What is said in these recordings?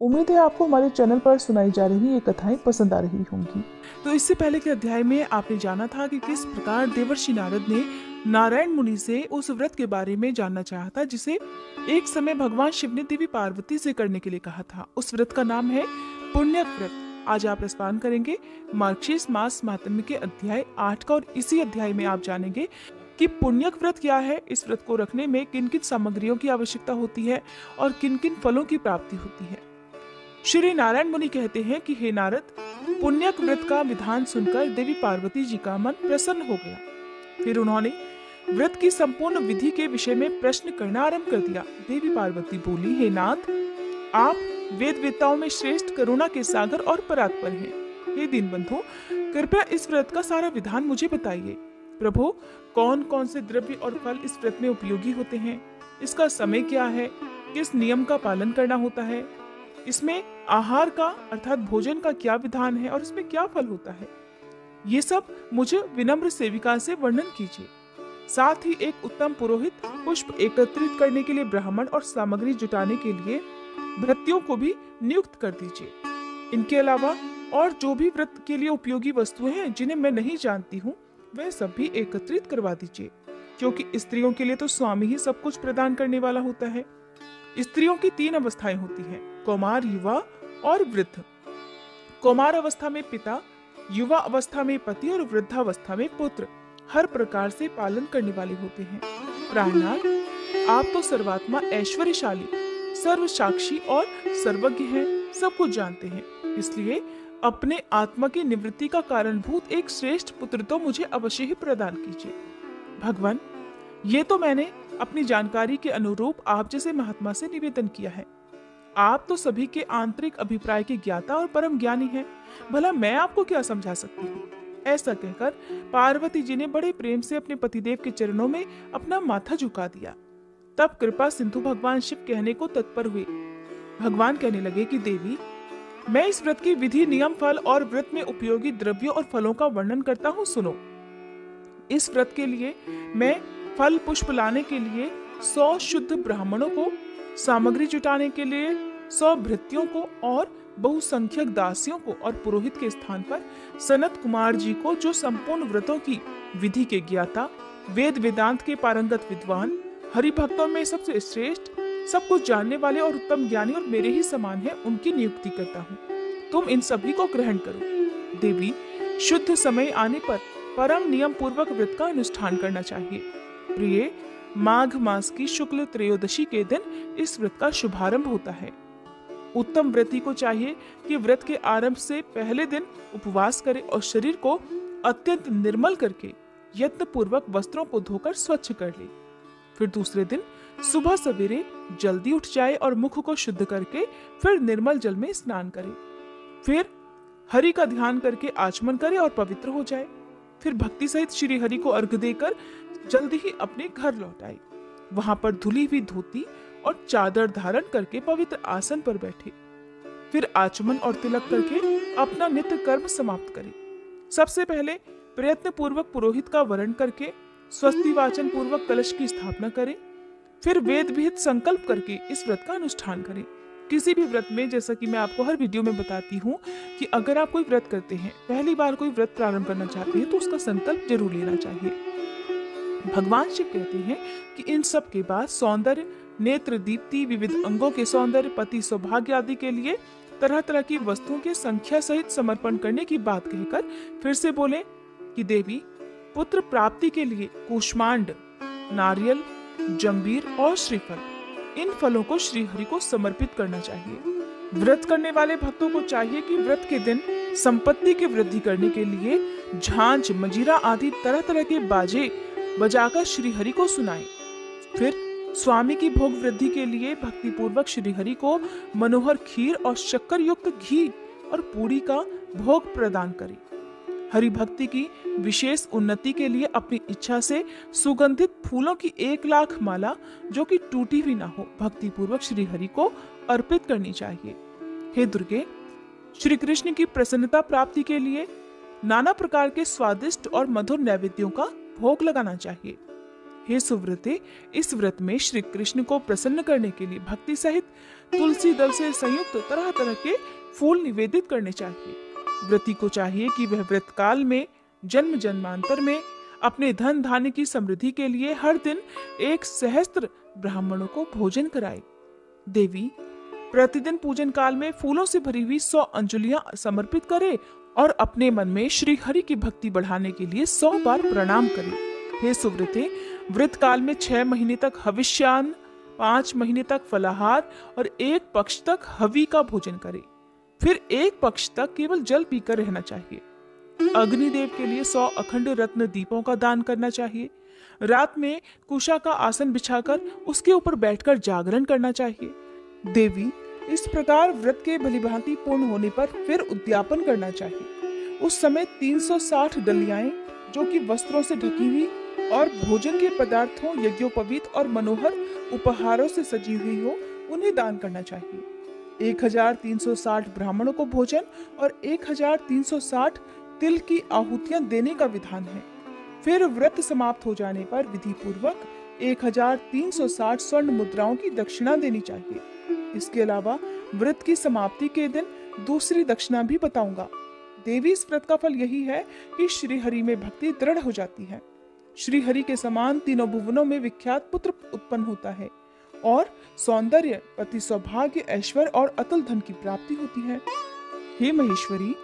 उम्मीद है आपको हमारे चैनल पर सुनाई जा रही ये कथाएं पसंद आ रही होंगी। तो इससे पहले के अध्याय में आपने जाना था कि किस प्रकार देवर्षि नारद ने नारायण मुनि से उस व्रत के बारे में जानना चाहा था जिसे एक समय भगवान शिव ने देवी पार्वती से करने के लिए कहा था। उस व्रत का नाम है पुण्यक व्रत। आज आप स्नान करेंगे मार्गशीर्ष मास महात्म्य के अध्याय 8 का, और इसी अध्याय में आप जानेंगे कि पुण्यक व्रत क्या है, इस व्रत को रखने में किन किन सामग्रियों की आवश्यकता होती है और किन किन फलों की प्राप्ति होती है। श्री नारायण मुनि कहते हैं कि हे नारद, पुण्यक व्रत का विधान सुनकर देवी पार्वती जी का मन प्रसन्न हो गया। फिर उन्होंने व्रत की संपूर्ण विधि के विषय में प्रश्न करना आरंभ कर दिया। देवी पार्वती बोली, हे नाथ, आप वेद वेताओं में श्रेष्ठ, करुणा के सागर और परात्पर हैं। हे दीनबंधु, कृपया इस व्रत का सारा विधान मुझे बताइए। प्रभु, कौन कौन से द्रव्य और फल इस व्रत में उपयोगी होते हैं, इसका समय क्या है, किस नियम का पालन करना होता है, इसमें आहार का अर्थात भोजन का क्या विधान है और इसमें क्या फल होता है, ये सब मुझे विनम्र सेविका से वर्णन कीजिए। साथ ही एक उत्तम पुरोहित, पुष्प एकत्रित करने के लिए ब्राह्मण और सामग्री जुटाने के लिए भृत्यों को भी नियुक्त कर दीजिए। इनके अलावा और जो भी व्रत के लिए उपयोगी वस्तुएं हैं जिन्हें मैं नहीं जानती हूँ, वह सब भी एकत्रित करवा दीजिए, क्योंकि स्त्रियों के लिए तो स्वामी ही सब कुछ प्रदान करने वाला होता है। स्त्रियों की 3 अवस्थाएं होती हैं, कौमार, युवा और वृद्ध। कौमार अवस्था में पिता, युवा अवस्था में पति और वृद्धावस्था में पुत्र हर प्रकार से पालन करने वाले होते हैं। प्राणनाथ, आप तो सर्वात्मा ऐश्वर्यशाली, सर्वसाक्षी और सर्वज्ञ हैं, सब कुछ जानते हैं, इसलिए अपने आत्मा की निवृत्ति का कारणभूत एक श्रेष्ठ पुत्र तो मुझे अवश्य ही प्रदान कीजिए। भगवान, ये तो मैंने अपनी जानकारी के अनुरूप आप जैसे महात्मा से निवेदन किया है। आप तो सभी के आंतरिक अभिप्राय के ज्ञाता और परम ज्ञानी हैं, भला मैं आपको क्या समझा सकती हूँ। ऐसा कहकर पार्वती जी ने बड़े प्रेम से अपने पतिदेव के चरणों में अपना माथा झुका दिया। तब कृपा सिंधु भगवान शिव कहने को तत्पर हुए। भगवान कहने लगे कि देवी, मैं इस व्रत की विधि, नियम, फल और व्रत में उपयोगी द्रव्यों और फलों का वर्णन करता हूँ, सुनो। इस व्रत के लिए मैं फल पुष्प लाने के लिए 100 शुद्ध ब्राह्मणों को, सामग्री जुटाने के लिए 100 भृत्यों को और बहुसंख्यक दासियों को और पुरोहित के स्थान पर सनत कुमार जी को, जो संपूर्ण व्रतों की विधि के ज्ञाता, वेद वेदांत के पारंगत विद्वान, हरि भक्तों में सबसे श्रेष्ठ, सब कुछ जानने वाले और उत्तम ज्ञानी और मेरे ही समान है, उनकी नियुक्ति करता हूँ। तुम इन सभी को ग्रहण करो। देवी, शुद्ध समय आने पर परम नियम पूर्वक व्रत का अनुष्ठान करना चाहिए। प्रिय, माघ मास की शुक्ल त्रयोदशी के दिन इस व्रत का शुभारंभ होता है। उत्तम व्रती को चाहिए कि व्रत के आरंभ से पहले दिन उपवास करे और शरीर को अत्यंत निर्मल करके यत्न पूर्वक वस्त्रों को धोकर स्वच्छ कर ले। फिर दूसरे दिन सुबह सवेरे जल्दी उठ जाए और मुख को शुद्ध करके फिर निर्मल जल में स्नान करे। फिर हरि का ध्यान करके आचमन करे और पवित्र हो जाए। फिर भक्ति सहित श्री हरि को अर्घ देकर जल्दी ही अपने घर लौट आए। वहां पर धुली हुई धोती और चादर धारण करके पवित्र आसन पर बैठे। फिर आचमन और तिलक करके अपना नित्य कर्म समाप्त करे। सबसे पहले प्रयत्न पूर्वक पुरोहित का वरण करके स्वस्ति वाचन पूर्वक कलश की स्थापना करे। फिर वेद विहित संकल्प करके इस व्रत का अनुष्ठान करें। किसी भी व्रत में, जैसा कि मैं आपको हर वीडियो में बताती हूँ, कि अगर आप कोई व्रत करते हैं, पहली बार कोई व्रत प्रारंभ करना चाहते हैं, तो उसका संकल्प जरूर लेना चाहिए। भगवान शिव कहते हैं कि इन सब के बाद सौंदर्य, नेत्र दीप्ति, विविध अंगों के सौंदर्य, पति सौभाग्य आदि के लिए तरह तरह की वस्तुओं के संख्या सहित समर्पण करने की बात कहकर फिर से बोले कि देवी, पुत्र प्राप्ति के लिए कूष्मांड, नारियल, जंबीर और श्रीफल, इन फलों को श्री हरि को समर्पित करना चाहिए। व्रत करने वाले भक्तों को चाहिए कि व्रत के दिन संपत्ति की वृद्धि करने के लिए झांझ, मजीरा आदि तरह तरह के बाजे बजाकर श्री हरि को सुनाएं। फिर स्वामी की भोग वृद्धि के लिए भक्ति पूर्वक श्री हरि को मनोहर खीर और शक्कर युक्त घी और पूरी का भोग प्रदान करें। हरि भक्ति की विशेष उन्नति के लिए अपनी इच्छा से सुगंधित फूलों की 1,00,000 माला, जो कि टूटी हुई ना हो, भक्ति पूर्वक श्री हरि को अर्पित करनी चाहिए। हे दुर्गे, श्री कृष्ण की प्रसन्नता प्राप्ति के लिए नाना प्रकार के स्वादिष्ट और मधुर नैवेद्यों का भोग लगाना चाहिए। हे सुव्रते, इस व्रत में श्री कृष्ण को प्रसन्न करने के लिए भक्ति सहित तुलसी दल से संयुक्त तरह तरह के फूल निवेदित करने चाहिए। व्रती को चाहिए कि वह व्रत काल में जन्म जन्मांतर में अपने धन धान्य की समृद्धि के लिए हर दिन 1 सहस्त्र ब्राह्मणों को भोजन कराए। देवी प्रतिदिन पूजन काल में फूलों से भरी हुई 100 अंजलियां समर्पित करे और अपने मन में श्री हरि की भक्ति बढ़ाने के लिए 100 बार प्रणाम करे। हे सुव्रते, व्रत काल में 6 महीने तक हविष्यान्न, 5 महीने तक फलाहार और 1 पक्ष तक हवि का भोजन करे। फिर 1 पक्ष तक केवल जल पीकर रहना चाहिए। अग्निदेव के लिए 100 अखंड रत्न दीपों का दान करना चाहिए। रात में कुशा का आसन बिछाकर उसके ऊपर बैठकर जागरण करना चाहिए। देवी इस प्रकार व्रत के भलीभांति पूर्ण होने पर फिर उद्यापन करना चाहिए। उस समय 360 डलियाएं जो कि वस्त्रों से ढकी हुई और भोजन के पदार्थों, यज्ञोपवीत और मनोहर उपहारों से सजी हुई हो, उन्हें दान करना चाहिए। 1360 ब्राह्मणों को भोजन और 1360 तिल की आहुतियां देने का विधान है। फिर व्रत समाप्त हो जाने पर विधि पूर्वक 1360 स्वर्ण मुद्राओं की दक्षिणा देनी चाहिए। इसके अलावा व्रत की समाप्ति के दिन दूसरी दक्षिणा भी बताऊंगा। देवी, इस व्रत का फल यही है कि श्री हरि में भक्ति दृढ़ हो जाती है। श्री हरि के समान तीनों भुवनों में विख्यात पुत्र उत्पन्न होता है और सौंदर्य, पति सौभाग्य, ऐश्वर्य और अतुल धन की प्राप्ति होती है। हे महेश्वरी,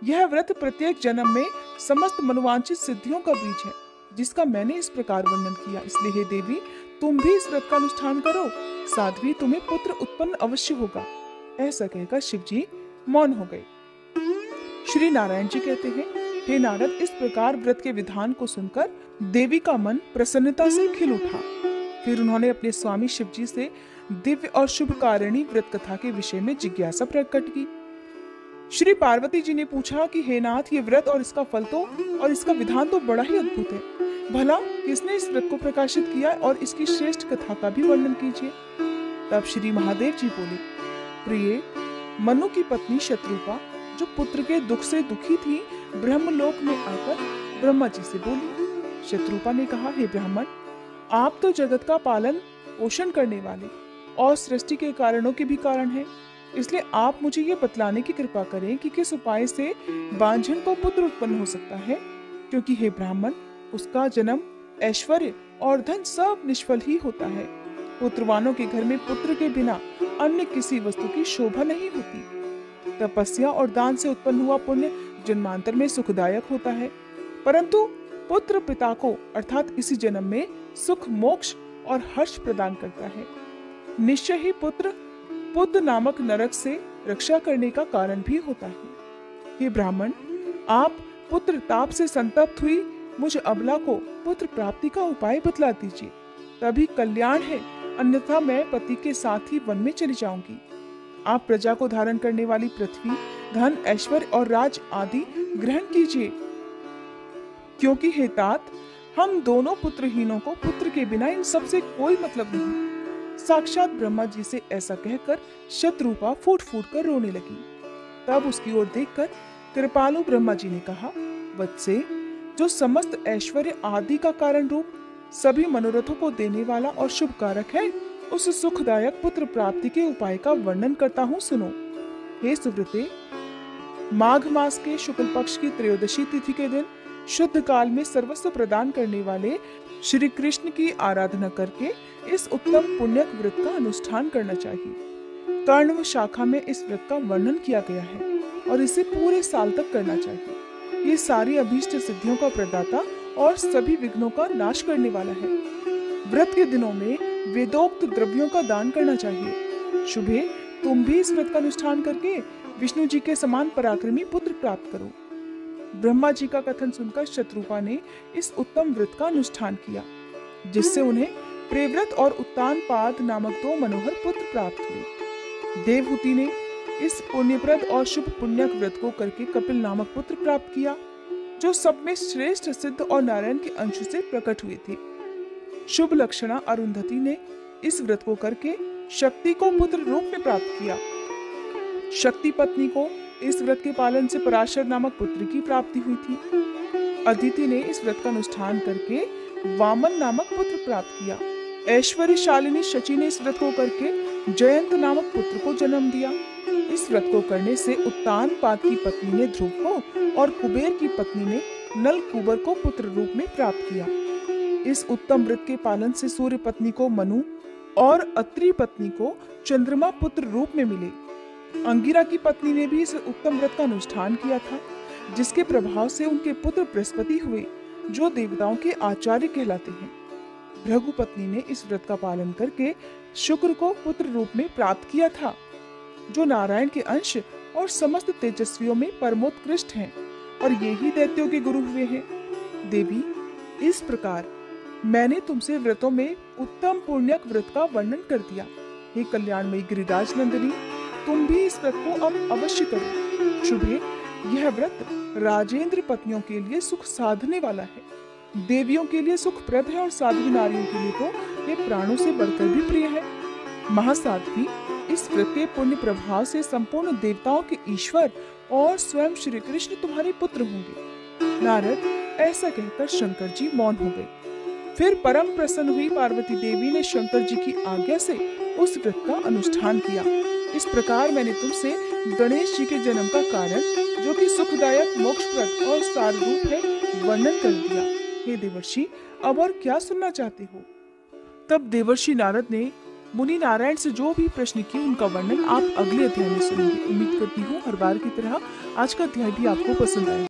यह व्रत प्रत्येक जन्म में समस्त मनोवांछित सिद्धियों का बीज है, जिसका मैंने इस प्रकार वर्णन किया। इसलिए हे देवी, तुम भी इस व्रत का अनुष्ठान करो, साध्वी तुम्हें पुत्र उत्पन्न अवश्य होगा। ऐसा कहकर शिव जी मौन हो गए। श्री नारायण जी कहते हैं, हे नारद, इस प्रकार व्रत के विधान को सुनकर देवी का मन प्रसन्नता से खिल उठा। फिर उन्होंने अपने स्वामी शिव जी से दिव्य और शुभ कारिणी व्रत कथा के विषय में जिज्ञासा प्रकट की। श्री पार्वती जी ने पूछा कि हे नाथ, ये व्रत और इसका फल तो और इसका विधान तो बड़ा ही अद्भुत है। भला किसने इस व्रत को प्रकाशित किया और इसकी श्रेष्ठ कथा का भी वर्णन कीजिए। तब श्री महादेव जी बोले, प्रिय, मनु की पत्नी शत्रुपा, जो पुत्र के दुख से दुखी थी, ब्रह्मलोक में आकर ब्रह्मा जी से बोली। शत्रुपा ने कहा, हे ब्राह्मण, आप तो जगत का पालन पोषण करने वाले और सृष्टि के कारणों के भी कारण हैं। इसलिए आप मुझे ये बतलाने की कृपा करें कि किस उपाय से बांझन को पुत्र उत्पन्न हो सकता है, क्योंकि हे ब्राह्मण, उसका जन्म, ऐश्वर्य और धन सब निष्फल ही होता है। पुत्रवानों के घर में पुत्र के बिना अन्य किसी वस्तु की शोभा नहीं होती। तपस्या और दान से उत्पन्न हुआ पुण्य जन्मांतर में सुखदायक होता है, परंतु पुत्र पिता को अर्थात इसी जन्म में सुख, मोक्ष और हर्ष प्रदान करता है। निश्चय ही पुत्र पुद नामक नरक से रक्षा करने का कारण भी होता है। हे ब्राह्मण, आप पुत्र ताप से संतप्त हुई मुझ अबला को पुत्र प्राप्ति का उपाय बतला दीजिए, तभी कल्याण है, अन्यथा मैं पति के साथ ही वन में चली जाऊंगी। आप प्रजा को धारण करने वाली पृथ्वी, धन, ऐश्वर्य और राज आदि ग्रहण कीजिए, क्योंकि हे तात, हम दोनों पुत्रहीनों को पुत्र के बिना इन सबसे कोई मतलब नहीं। साक्षात ब्रह्मा जी से ऐसा कहकर शत्रुपा फूट फूट कर रोने लगी। तब उसकी ओर देखकर कृपालु ब्रह्मा जी ने कहा, वत्से, जो समस्त ऐश्वर्य आदि का कारण रूप, सभी मनोरथों को देने वाला और शुभ कारक है, उस सुखदायक पुत्र प्राप्ति के उपाय का वर्णन करता हूँ, सुनो। हे सुव्रते, माघ मास के शुक्ल पक्ष की त्रयोदशी तिथि के दिन शुद्ध काल में सर्वस्व प्रदान करने वाले श्री कृष्ण की आराधना करके इस उत्तम पुण्यक व्रत का अनुष्ठान करना चाहिए। कर्णव शाखा में इस व्रत का वर्णन किया गया है और इसे पूरे साल तक करना चाहिए। ये सारी अभीष्ट सिद्धियों का प्रदाता और सभी विघ्नों का नाश करने वाला है। व्रत के दिनों में वेदोक्त द्रव्यों का दान करना चाहिए। शुभे, तुम भी इस व्रत का अनुष्ठान करके विष्णु जी के समान पराक्रमी पुत्र प्राप्त करो। ब्रह्मा जी का कथन सुनकर शत्रुपा ने इस उत्तम व्रत का अनुष्ठान किया, जिससे उन्हें प्रेव्रत और उत्तानपाद नामक 2 मनोहर पुत्र प्राप्त हुए। देवहूति ने इस पुण्यप्रद और शुभ पुण्यक व्रत को करके कपिल नामक पुत्र प्राप्त किया, जो सब में श्रेष्ठ, सिद्ध और नारायण के अंश से प्रकट हुए थे। शुभ लक्षणा अरुंधति ने इस व्रत को करके शक्ति को पुत्र रूप में प्राप्त किया। शक्ति पत्नी को इस व्रत के पालन से पराशर नामक पुत्र की प्राप्ति हुई थी। अदिति ने इस व्रत का अनुष्ठान करके वामन नामक पुत्र प्राप्त किया। ऐश्वर्यशालिनी शची ने इस व्रत को करके जयंत नामक पुत्र को जन्म दिया। इस व्रत को करने से उत्तानपाद की पत्नी ने ध्रुव को और कुबेर की पत्नी ने नलकूबर को पुत्र रूप में प्राप्त किया। इस उत्तम व्रत के पालन से सूर्य पत्नी को मनु और अत्रि पत्नी को चंद्रमा पुत्र रूप में मिले। अंगिरा की पत्नी ने भी इस उत्तम व्रत का अनुष्ठान किया था, जिसके प्रभाव से उनके पुत्र बृहस्पति हुए, जो देवताओं के आचार्य कहलाते हैं। भृगु पत्नी ने इस व्रत का पालन करके शुक्र को पुत्र रूप में प्राप्त किया था, जो नारायण के अंश और समस्त तेजस्वियों में परमोत्कृष्ट हैं, और ये ही दैत्यों के गुरु हुए हैं। देवी, इस प्रकार मैंने तुमसे व्रतों में उत्तम पुण्यक व्रत का वर्णन कर दिया। हे कल्याणमयी गिरिराज नंदिनी, तुम भी इस व्रत को अब अवश्य करो। शुभे, यह व्रत राजेंद्र पत्नियों के लिए सुख साधने वाला है, देवियों के लिए सुखप्रद है, और साध्वी नारियों के लिए तो ये प्राणों से बढ़कर भी प्रिय है। महासाध्वी, इस व्रत के पुण्य प्रभाव से संपूर्ण देवताओं के ईश्वर और स्वयं श्री कृष्ण तुम्हारे पुत्र होंगे। नारद ऐसा कहकर शंकर जी मौन हो गए। फिर परम प्रसन्न हुई पार्वती देवी ने शंकर जी की आज्ञा से उस व्रत का अनुष्ठान किया। इस प्रकार मैंने तुमसे गणेश जी के जन्म का कारण, जो कि सुखदायक, मोक्षप्रद और साररूप है, वर्णन कर दिया। हे देवर्षि, अब और क्या सुनना चाहते हो? तब देवर्षि नारद ने मुनि नारायण से जो भी प्रश्न किए उनका वर्णन आप अगले अध्याय में सुनेंगे। उम्मीद करती हूँ हर बार की तरह आज का अध्याय भी आपको पसंद आए।